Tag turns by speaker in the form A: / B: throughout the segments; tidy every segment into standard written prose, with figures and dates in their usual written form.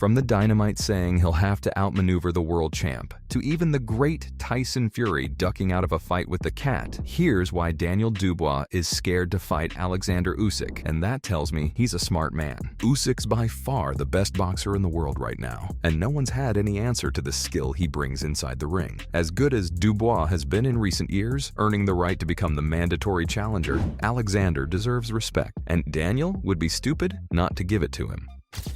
A: From the Dynamite saying he'll have to outmaneuver the world champ, to even the great Tyson Fury ducking out of a fight with the Cat, here's why Daniel Dubois is scared to fight Oleksandr Usyk, and that tells me he's a smart man. Usyk's by far the best boxer in the world right now, and no one's had any answer to the skill he brings inside the ring. As good as Dubois has been in recent years, earning the right to become the mandatory challenger, Oleksandr deserves respect, and Daniel would be stupid not to give it to him.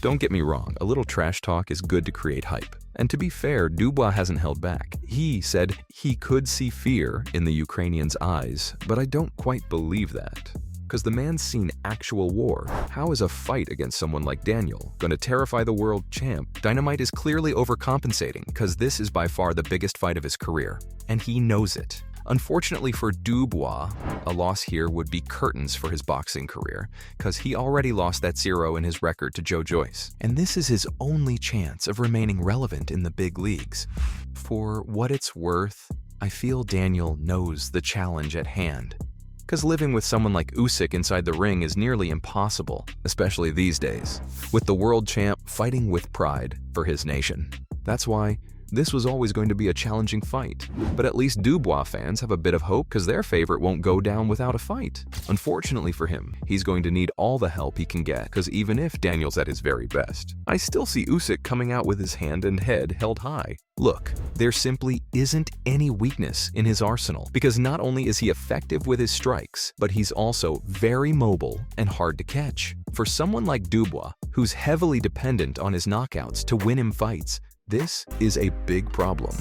A: Don't get me wrong, a little trash talk is good to create hype. And to be fair, Dubois hasn't held back. He said he could see fear in the Ukrainian's eyes, but I don't quite believe that. Because the man's seen actual war. How is a fight against someone like Daniel going to terrify the world champ? Dynamite is clearly overcompensating because this is by far the biggest fight of his career, and he knows it. Unfortunately for Dubois, a loss here would be curtains for his boxing career, because he already lost that 0 in his record to Joe Joyce. And this is his only chance of remaining relevant in the big leagues. For what it's worth, I feel Daniel knows the challenge at hand. Because living with someone like Usyk inside the ring is nearly impossible, especially these days, with the world champ fighting with pride for his nation. That's why this was always going to be a challenging fight. But at least Dubois fans have a bit of hope because their favorite won't go down without a fight. Unfortunately for him, he's going to need all the help he can get, because even if Daniel's at his very best, I still see Usyk coming out with his hand and head held high. Look, there simply isn't any weakness in his arsenal, because not only is he effective with his strikes, but he's also very mobile and hard to catch. For someone like Dubois, who's heavily dependent on his knockouts to win him fights, this is a big problem.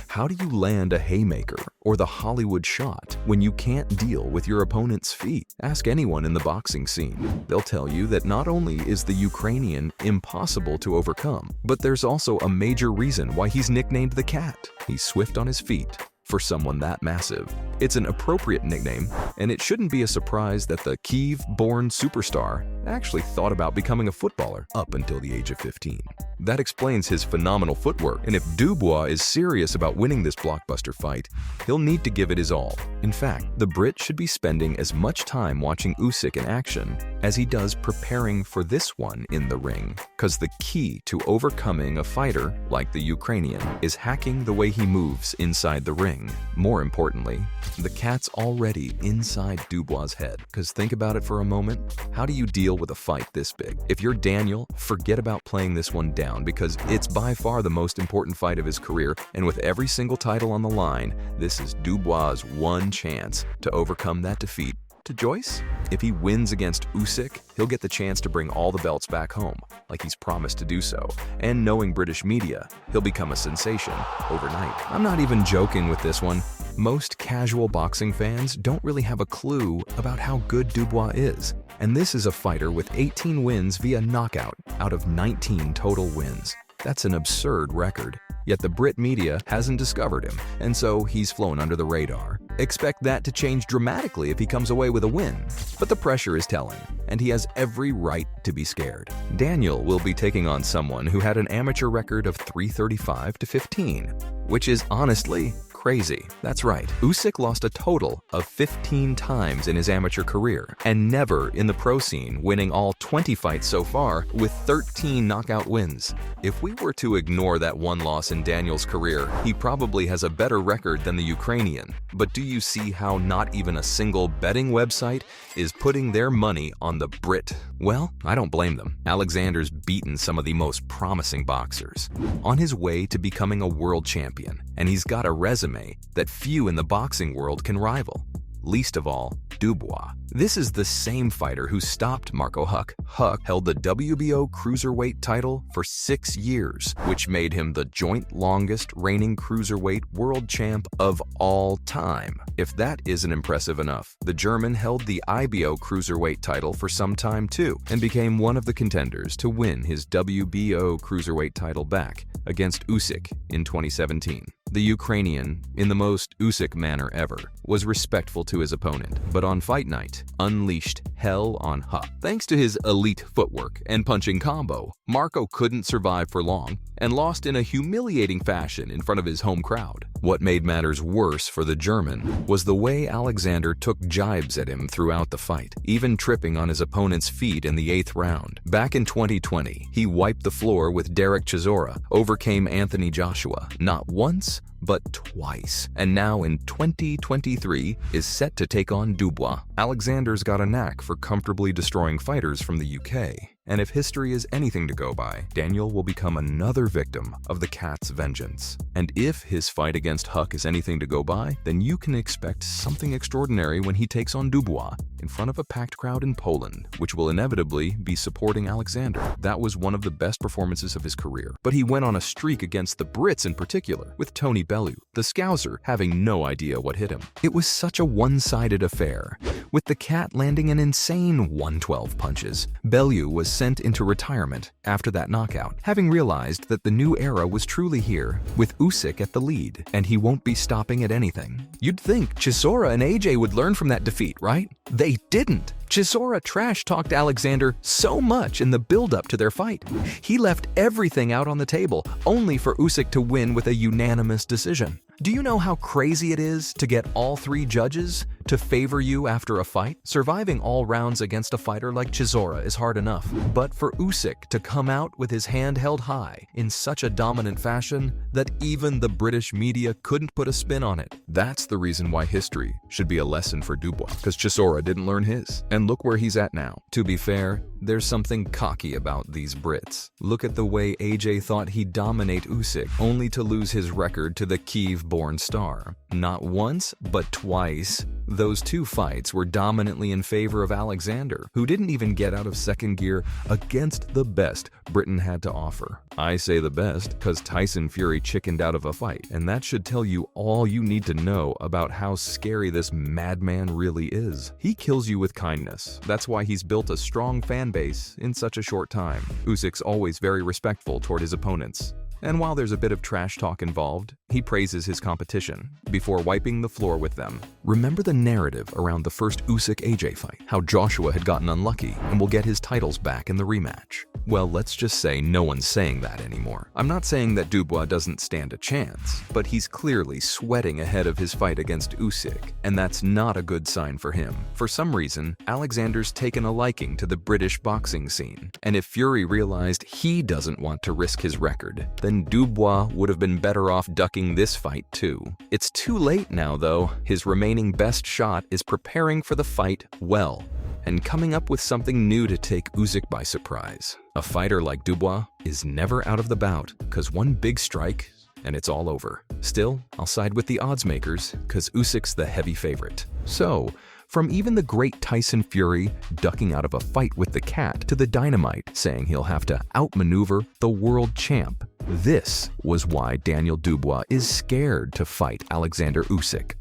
A: How do you land a haymaker or the Hollywood shot when you can't deal with your opponent's feet? Ask anyone in the boxing scene. They'll tell you that not only is the Ukrainian impossible to overcome, but there's also a major reason why he's nicknamed the Cat. He's swift on his feet. For someone that massive, it's an appropriate nickname, and it shouldn't be a surprise that the Kyiv-born superstar actually thought about becoming a footballer up until the age of 15. That explains his phenomenal footwork, and if Dubois is serious about winning this blockbuster fight, he'll need to give it his all. In fact, the Brit should be spending as much time watching Usyk in action as he does preparing for this one in the ring, because the key to overcoming a fighter like the Ukrainian is hacking the way he moves inside the ring. More importantly, the Cat's already inside Dubois' head, because think about it for a moment. How do you deal with a fight this big? If you're Daniel, forget about playing this one down, because it's by far the most important fight of his career, and with every single title on the line, this is Dubois' one chance to overcome that defeat to Joyce. If he wins against Usyk, he'll get the chance to bring all the belts back home, like he's promised to do so. And knowing British media, he'll become a sensation overnight. I'm not even joking with this one. Most casual boxing fans don't really have a clue about how good Dubois is. And this is a fighter with 18 wins via knockout out of 19 total wins. That's an absurd record. Yet the Brit media hasn't discovered him, and so he's flown under the radar. Expect that to change dramatically if he comes away with a win. But the pressure is telling, and he has every right to be scared. Daniel will be taking on someone who had an amateur record of 335-15, which is honestly crazy. That's right, Usyk lost a total of 15 times in his amateur career, and never in the pro scene, winning all 20 fights so far with 13 knockout wins. If we were to ignore that one loss in Daniel's career, he probably has a better record than the Ukrainian. But do you see how not even a single betting website is putting their money on the Brit? Well, I don't blame them. Oleksandr's beaten some of the most promising boxers on his way to becoming a world champion, and he's got a resume that few in the boxing world can rival. Least of all, Dubois. This is the same fighter who stopped Marco Huck. Huck held the WBO cruiserweight title for 6 years, which made him the joint longest reigning cruiserweight world champ of all time. If that isn't impressive enough, the German held the IBO cruiserweight title for some time too, and became one of the contenders to win his WBO cruiserweight title back against Usyk in 2017. The Ukrainian, in the most Usyk manner ever, was respectful to his opponent, but on fight night, unleashed hell on Huck. Thanks to his elite footwork and punching combo, Marco couldn't survive for long and lost in a humiliating fashion in front of his home crowd. What made matters worse for the German was the way Alexander took jibes at him throughout the fight, even tripping on his opponent's feet in the 8th round. Back in 2020, he wiped the floor with Derek Chisora, overcame Anthony Joshua, not once, but twice, and now in 2023 is set to take on Dubois. Alexander's got a knack for comfortably destroying fighters from the UK. And if history is anything to go by, Daniel will become another victim of the cat's vengeance. And if his fight against Huck is anything to go by, then you can expect something extraordinary when he takes on Dubois in front of a packed crowd in Poland, which will inevitably be supporting Alexander. That was one of the best performances of his career. But he went on a streak against the Brits in particular, with Tony Bellew, the Scouser, having no idea what hit him. It was such a one-sided affair, with the cat landing an insane 112 punches. Bellew was sent into retirement after that knockout, having realized that the new era was truly here, with Usyk at the lead, and he won't be stopping at anything. You'd think Chisora and AJ would learn from that defeat, right? They didn't. Chisora trash-talked Alexander so much in the build-up to their fight. He left everything out on the table, only for Usyk to win with a unanimous decision. Do you know how crazy it is to get all 3 judges to favor you after a fight? Surviving all rounds against a fighter like Chisora is hard enough, but for Usyk to come out with his hand held high in such a dominant fashion that even the British media couldn't put a spin on it, that's the reason why history should be a lesson for Dubois, because Chisora didn't learn his. And look where he's at now. To be fair, there's something cocky about these Brits. Look at the way AJ thought he'd dominate Usyk, only to lose his record to the Kyiv-born star. Not once, but twice. Those 2 fights were dominantly in favor of Alexander, who didn't even get out of second gear against the best Britain had to offer. I say the best because Tyson Fury chickened out of a fight, and that should tell you all you need to know about how scary this madman really is. He kills you with kindness. That's why he's built a strong fan base in such a short time. Usyk's always very respectful toward his opponents. And while there's a bit of trash talk involved, he praises his competition before wiping the floor with them. Remember the narrative around the first Usyk-AJ fight, how Joshua had gotten unlucky and will get his titles back in the rematch? Well, let's just say no one's saying that anymore. I'm not saying that Dubois doesn't stand a chance, but he's clearly sweating ahead of his fight against Usyk, and that's not a good sign for him. For some reason, Alexander's taken a liking to the British boxing scene, and if Fury realized he doesn't want to risk his record, then Dubois would have been better off ducking this fight too. It's too late now though. His remaining best shot is preparing for the fight well, and coming up with something new to take Usyk by surprise. A fighter like Dubois is never out of the bout, cause one big strike and it's all over. Still, I'll side with the odds makers, cause Usyk's the heavy favorite. So, from even the great Tyson Fury ducking out of a fight with the cat to the Dynamite saying he'll have to outmaneuver the world champ, this was why Daniel Dubois is scared to fight Alexander Usyk.